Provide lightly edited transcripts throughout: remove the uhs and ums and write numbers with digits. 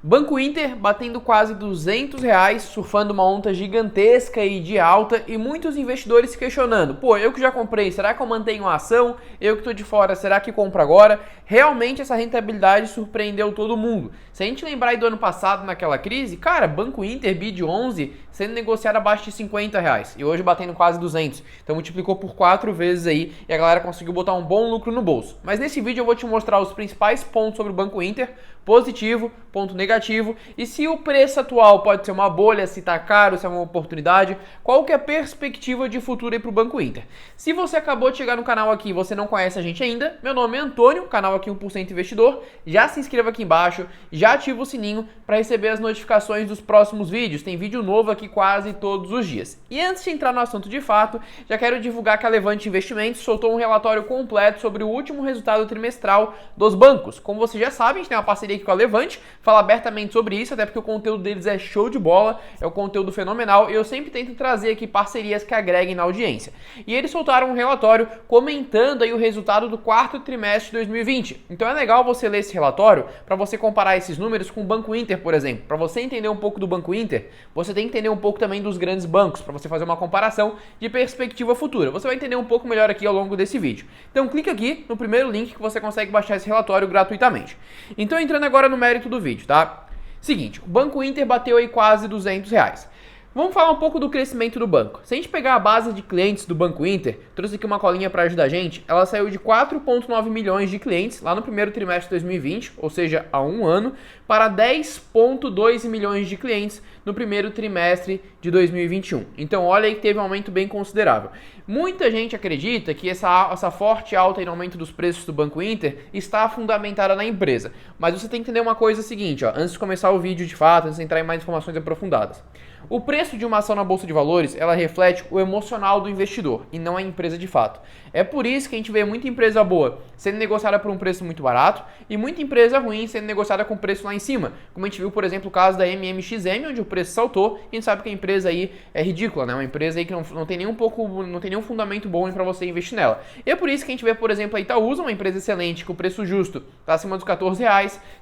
Banco Inter batendo quase R$ 200, surfando uma onda gigantesca e de alta, e muitos investidores se questionando, pô, eu que já comprei, será que eu mantenho a ação? Eu que tô de fora, será que compro agora? Realmente essa rentabilidade surpreendeu todo mundo. Se a gente lembrar aí do ano passado, naquela crise, cara, Banco Inter, BID 11, sendo negociado abaixo de R$ 50, e hoje batendo quase 200. Então multiplicou por 4 vezes aí, e a galera conseguiu botar um bom lucro no bolso. Mas nesse vídeo eu vou te mostrar os principais pontos sobre o Banco Inter, positivo, ponto negativo, e se o preço atual pode ser uma bolha, se tá caro, se é uma oportunidade, qual que é a perspectiva de futuro aí pro Banco Inter. Se você acabou de chegar no canal aqui e você não conhece a gente ainda, meu nome é Antônio, canal aqui 1% Investidor, já se inscreva aqui embaixo, já ativa o sininho para receber as notificações dos próximos vídeos, tem vídeo novo aqui quase todos os dias. E antes de entrar no assunto de fato, já quero divulgar que a Levante Investimentos soltou um relatório completo sobre o último resultado trimestral dos bancos. Como você já sabe, a gente tem uma parceria aqui com a Levante, fala abertamente sobre isso, até porque o conteúdo deles é show de bola, é um conteúdo fenomenal, e eu sempre tento trazer aqui parcerias que agreguem na audiência. E eles soltaram um relatório comentando aí o resultado do quarto trimestre de 2020. Então é legal você ler esse relatório para você comparar esses números com o Banco Inter, por exemplo. Para você entender um pouco do Banco Inter, você tem que entender um pouco também dos grandes bancos, para você fazer uma comparação de perspectiva futura. Você vai entender um pouco melhor aqui ao longo desse vídeo. Então clica aqui no primeiro link que você consegue baixar esse relatório gratuitamente. Então entrando agora no mérito do vídeo, tá? Seguinte, o Banco Inter bateu aí quase R$ 200. Vamos falar um pouco do crescimento do banco. Se a gente pegar a base de clientes do Banco Inter, trouxe aqui uma colinha para ajudar a gente, ela saiu de 4,9 milhões de clientes lá no primeiro trimestre de 2020, ou seja, há um ano, para 10,2 milhões de clientes no primeiro trimestre de 2021. Então olha aí que teve um aumento bem considerável. Muita gente acredita que essa forte alta em aumento dos preços do Banco Inter está fundamentada na empresa. Mas você tem que entender uma coisa seguinte, ó, antes de começar o vídeo de fato, antes de entrar em mais informações aprofundadas. O preço de uma ação na Bolsa de Valores, ela reflete o emocional do investidor e não a empresa de fato. É por isso que a gente vê muita empresa boa sendo negociada por um preço muito barato e muita empresa ruim sendo negociada com preço lá em cima. Como a gente viu, por exemplo, o caso da MMXM, onde o preço saltou e a gente sabe que a empresa aí é ridícula, né? Uma empresa aí que não tem nenhum fundamento bom para você investir nela. E é por isso que a gente vê, por exemplo, a Itaúsa, uma empresa excelente, com o preço justo está acima dos R$ 14,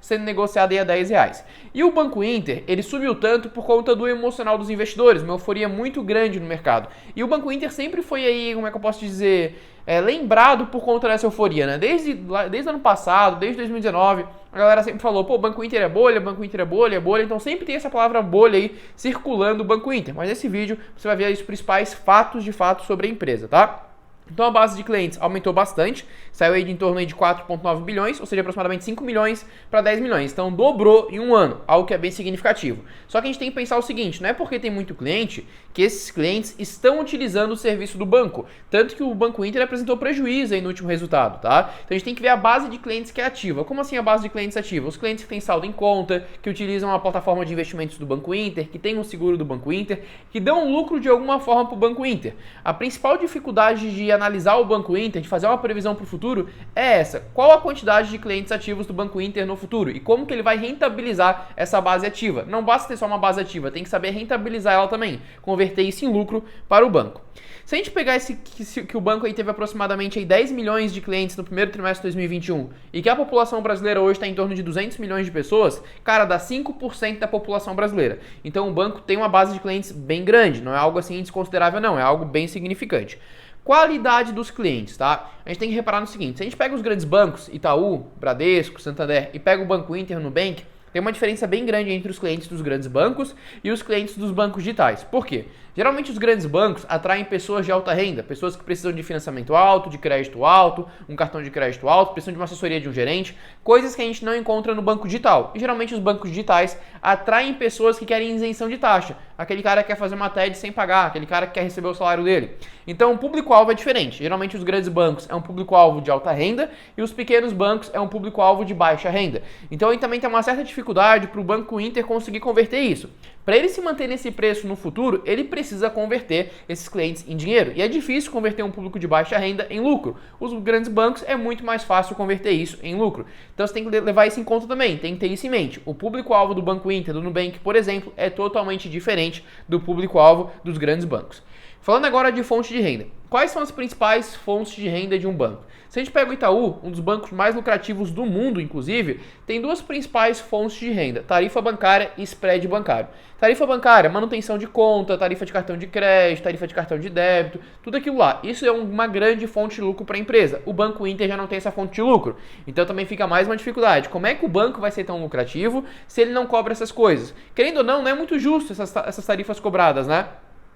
sendo negociada aí a R$ 10. E o Banco Inter, ele subiu tanto por conta do emocional dos investidores, uma euforia muito grande no mercado. E o Banco Inter sempre foi aí, como é que eu posso dizer, lembrado por conta dessa euforia, né? Desde o ano passado, desde 2019, a galera sempre falou, pô, Banco Inter é bolha, Banco Inter é bolha, é bolha. Então sempre tem essa palavra bolha aí circulando o Banco Inter. Mas nesse vídeo você vai ver aí os principais fatos de fato sobre a empresa, tá? Então a base de clientes aumentou bastante, saiu aí de em torno aí de 4,9 bilhões, ou seja, aproximadamente 5 milhões para 10 milhões. Então dobrou em um ano, algo que é bem significativo. Só que a gente tem que pensar o seguinte, não é porque tem muito cliente que esses clientes estão utilizando o serviço do banco. Tanto que o Banco Inter apresentou prejuízo aí no último resultado, tá? Então a gente tem que ver a base de clientes que é ativa. Como assim a base de clientes ativa? Os clientes que têm saldo em conta, que utilizam a plataforma de investimentos do Banco Inter, que tem um seguro do Banco Inter, que dão um lucro de alguma forma para o Banco Inter. A principal dificuldade de analisar o Banco Inter, de fazer uma previsão para o futuro, é essa. Qual a quantidade de clientes ativos do Banco Inter no futuro? E como que ele vai rentabilizar essa base ativa? Não basta ter só uma base ativa, tem que saber rentabilizar ela também, converter isso em lucro para o banco. Se a gente pegar que o banco aí teve aproximadamente aí 10 milhões de clientes no primeiro trimestre de 2021 e que a população brasileira hoje está em torno de 200 milhões de pessoas, cara, dá 5% da população brasileira. Então o banco tem uma base de clientes bem grande, não é algo assim desconsiderável não, é algo bem significante. Qualidade dos clientes, tá? A gente tem que reparar no seguinte, se a gente pega os grandes bancos, Itaú, Bradesco, Santander, e pega o Banco Inter, Nubank, tem uma diferença bem grande entre os clientes dos grandes bancos e os clientes dos bancos digitais. Por quê? Geralmente os grandes bancos atraem pessoas de alta renda, pessoas que precisam de financiamento alto, de crédito alto, um cartão de crédito alto, precisam de uma assessoria de um gerente, coisas que a gente não encontra no banco digital. E geralmente os bancos digitais atraem pessoas que querem isenção de taxa, aquele cara que quer fazer uma TED sem pagar, aquele cara que quer receber o salário dele. Então o público-alvo é diferente. Geralmente os grandes bancos é um público-alvo de alta renda e os pequenos bancos é um público-alvo de baixa renda. Então aí também tem uma certa dificuldade para o Banco Inter conseguir converter isso. Para ele se manter nesse preço no futuro, ele precisa converter esses clientes em dinheiro. E é difícil converter um público de baixa renda em lucro. Os grandes bancos é muito mais fácil converter isso em lucro. Então você tem que levar isso em conta também, tem que ter isso em mente. O público-alvo do Banco Inter, do Nubank, por exemplo, é totalmente diferente do público-alvo dos grandes bancos. Falando agora de fonte de renda. Quais são as principais fontes de renda de um banco? Se a gente pega o Itaú, um dos bancos mais lucrativos do mundo, inclusive, tem duas principais fontes de renda: tarifa bancária e spread bancário. Tarifa bancária, manutenção de conta, tarifa de cartão de crédito, tarifa de cartão de débito, tudo aquilo lá. Isso é uma grande fonte de lucro para a empresa. O Banco Inter já não tem essa fonte de lucro, então também fica mais uma dificuldade. Como é que o banco vai ser tão lucrativo se ele não cobra essas coisas? Querendo ou não é muito justo essas tarifas cobradas, né?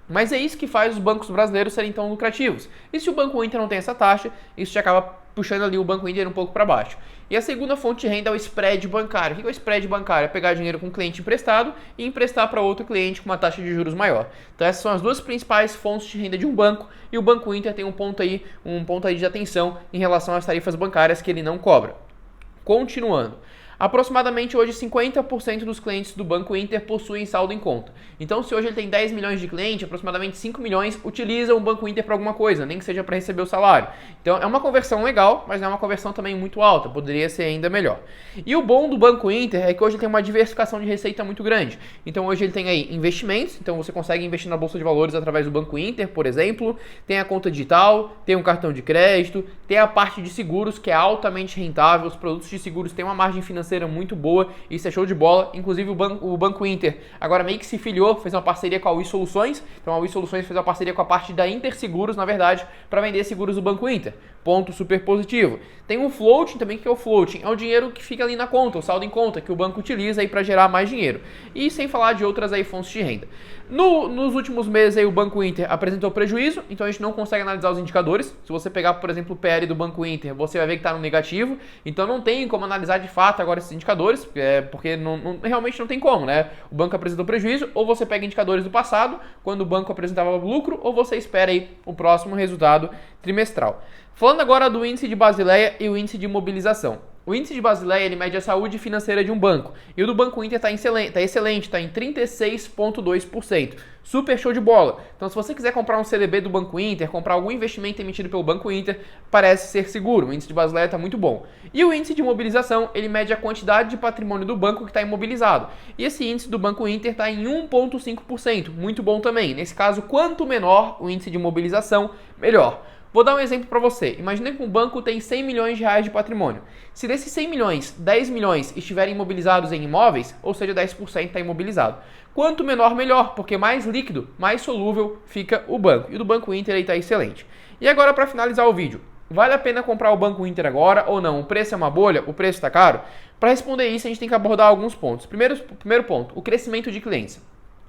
Mas é isso que faz os bancos brasileiros serem tão lucrativos. E se o Banco Inter não tem essa taxa, isso te acaba puxando ali o Banco Inter um pouco para baixo. E a segunda fonte de renda é o spread bancário. O que é o spread bancário? É pegar dinheiro com um cliente emprestado e emprestar para outro cliente com uma taxa de juros maior. Então essas são as duas principais fontes de renda de um banco, e o Banco Inter tem um ponto aí de atenção em relação às tarifas bancárias que ele não cobra. Continuando. Aproximadamente hoje 50% dos clientes do Banco Inter possuem saldo em conta. Então, se hoje ele tem 10 milhões de clientes, aproximadamente 5 milhões utilizam o Banco Inter para alguma coisa, nem que seja para receber o salário. Então, é uma conversão legal, mas não é uma conversão também muito alta, poderia ser ainda melhor. E o bom do Banco Inter é que hoje ele tem uma diversificação de receita muito grande. Então, hoje ele tem aí investimentos, então você consegue investir na Bolsa de Valores através do Banco Inter, por exemplo, tem a conta digital, tem um cartão de crédito, tem a parte de seguros, que é altamente rentável, os produtos de seguros têm uma margem financeira muito boa, isso é show de bola. Inclusive o Banco Inter agora meio que se filiou, fez uma parceria com a Oi Soluções. Então a Oi Soluções fez uma parceria com a parte da Interseguros, na verdade, para vender seguros do Banco Inter. Ponto super positivo. Tem o floating também, que é o floating, é o dinheiro que fica ali na conta, o saldo em conta, que o banco utiliza aí para gerar mais dinheiro. E sem falar de outras aí fontes de renda. Nos últimos meses aí o Banco Inter apresentou prejuízo, então a gente não consegue analisar os indicadores. Se você pegar, por exemplo, o PL do Banco Inter, você vai ver que está no negativo, então não tem como analisar de fato agora esses indicadores, porque realmente não tem como, né? O banco apresentou prejuízo, ou você pega indicadores do passado, quando o banco apresentava lucro, ou você espera aí o próximo resultado trimestral. Falando agora do índice de Basileia e o índice de mobilização. O índice de Basileia ele mede a saúde financeira de um banco. E o do Banco Inter está excelente, está em 36,2%. Super show de bola. Então, se você quiser comprar um CDB do Banco Inter, comprar algum investimento emitido pelo Banco Inter, parece ser seguro. O índice de Basileia está muito bom. E o índice de mobilização, ele mede a quantidade de patrimônio do banco que está imobilizado. E esse índice do Banco Inter está em 1,5%. Muito bom também. Nesse caso, quanto menor o índice de mobilização, melhor. Vou dar um exemplo para você. Imagine que um banco tem 100 milhões de reais de patrimônio. Se desses 100 milhões, 10 milhões estiverem imobilizados em imóveis, ou seja, 10% está imobilizado. Quanto menor, melhor, porque mais líquido, mais solúvel fica o banco. E o do Banco Inter está excelente. E agora, para finalizar o vídeo, vale a pena comprar o Banco Inter agora ou não? O preço é uma bolha? O preço está caro? Para responder isso, a gente tem que abordar alguns pontos. Primeiro ponto, o crescimento de clientes.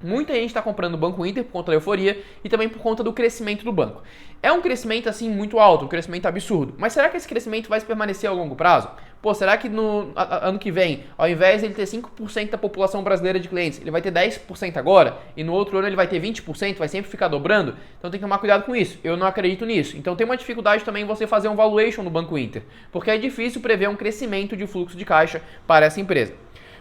Muita gente está comprando o Banco Inter por conta da euforia e também por conta do crescimento do banco. É um crescimento assim muito alto, um crescimento absurdo. Mas será que esse crescimento vai permanecer a longo prazo? Pô, será que no ano que vem, ao invés de ele ter 5% da população brasileira de clientes, ele vai ter 10% agora? E no outro ano ele vai ter 20%, vai sempre ficar dobrando? Então tem que tomar cuidado com isso. Eu não acredito nisso. Então tem uma dificuldade também em você fazer um valuation no Banco Inter, porque é difícil prever um crescimento de fluxo de caixa para essa empresa.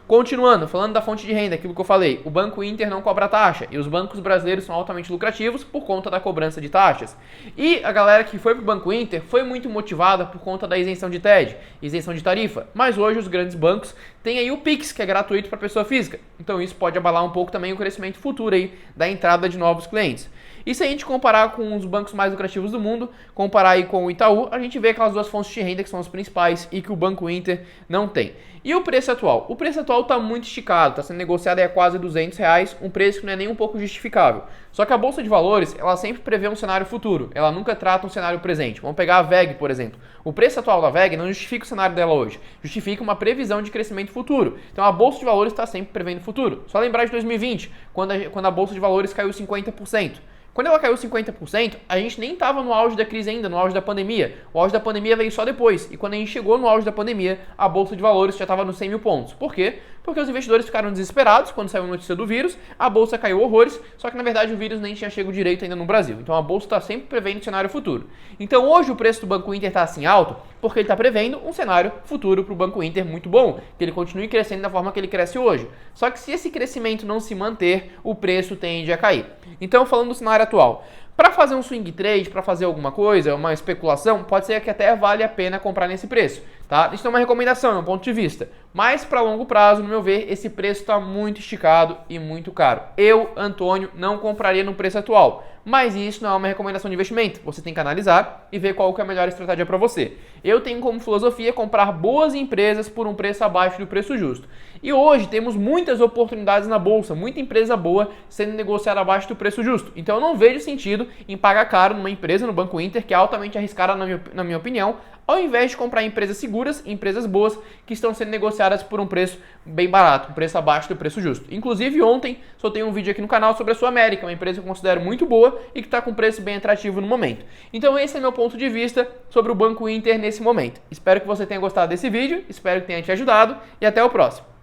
Continuando, falando da fonte de renda, aquilo que eu falei, o Banco Inter não cobra taxa e os bancos brasileiros são altamente lucrativos por conta da cobrança de taxas. E a galera que foi para o Banco Inter foi muito motivada por conta da isenção de TED, isenção de tarifa, mas hoje os grandes bancos têm aí o Pix, que é gratuito para pessoa física, então isso pode abalar um pouco também o crescimento futuro aí da entrada de novos clientes. E se a gente comparar com os bancos mais lucrativos do mundo, comparar aí com o Itaú, a gente vê aquelas duas fontes de renda que são as principais e que o Banco Inter não tem. E o preço atual? O preço atual está muito esticado, está sendo negociado a quase R$200, um preço que não é nem um pouco justificável. Só que a Bolsa de Valores, ela sempre prevê um cenário futuro, ela nunca trata um cenário presente. Vamos pegar a VEG, por exemplo. O preço atual da VEG não justifica o cenário dela hoje, justifica uma previsão de crescimento futuro. Então a Bolsa de Valores está sempre prevendo futuro. Só lembrar de 2020, quando a Bolsa de Valores caiu 50%. Quando ela caiu 50%, a gente nem estava no auge da crise ainda, no auge da pandemia. O auge da pandemia veio só depois. E quando a gente chegou no auge da pandemia, a Bolsa de Valores já estava nos 100 mil pontos. Por quê? Porque os investidores ficaram desesperados quando saiu a notícia do vírus, a Bolsa caiu horrores, só que na verdade o vírus nem tinha chegado direito ainda no Brasil. Então a Bolsa está sempre prevendo um cenário futuro. Então hoje o preço do Banco Inter está assim alto, porque ele está prevendo um cenário futuro para o Banco Inter muito bom, que ele continue crescendo da forma que ele cresce hoje. Só que se esse crescimento não se manter, o preço tende a cair. Então falando do cenário atual, Para fazer um swing trade, para fazer alguma coisa, uma especulação, pode ser que até vale a pena comprar nesse preço, tá? Isso é uma recomendação, é um ponto de vista. Mas para longo prazo, no meu ver, esse preço está muito esticado e muito caro. Eu, Antônio, não compraria no preço atual. Mas isso não é uma recomendação de investimento. Você tem que analisar e ver qual que é a melhor estratégia para você. Eu tenho como filosofia comprar boas empresas por um preço abaixo do preço justo. E hoje temos muitas oportunidades na bolsa, muita empresa boa sendo negociada abaixo do preço justo. Então eu não vejo sentido em pagar caro numa empresa, no Banco Inter, que é altamente arriscada na minha opinião, ao invés de comprar empresas seguras, empresas boas, que estão sendo negociadas por um preço bem barato, um preço abaixo do preço justo. Inclusive ontem soltei um vídeo aqui no canal sobre a Sul América, uma empresa que eu considero muito boa e que está com preço bem atrativo no momento. Então esse é meu ponto de vista sobre o Banco Inter nesse momento. Espero que você tenha gostado desse vídeo, espero que tenha te ajudado e até o próximo.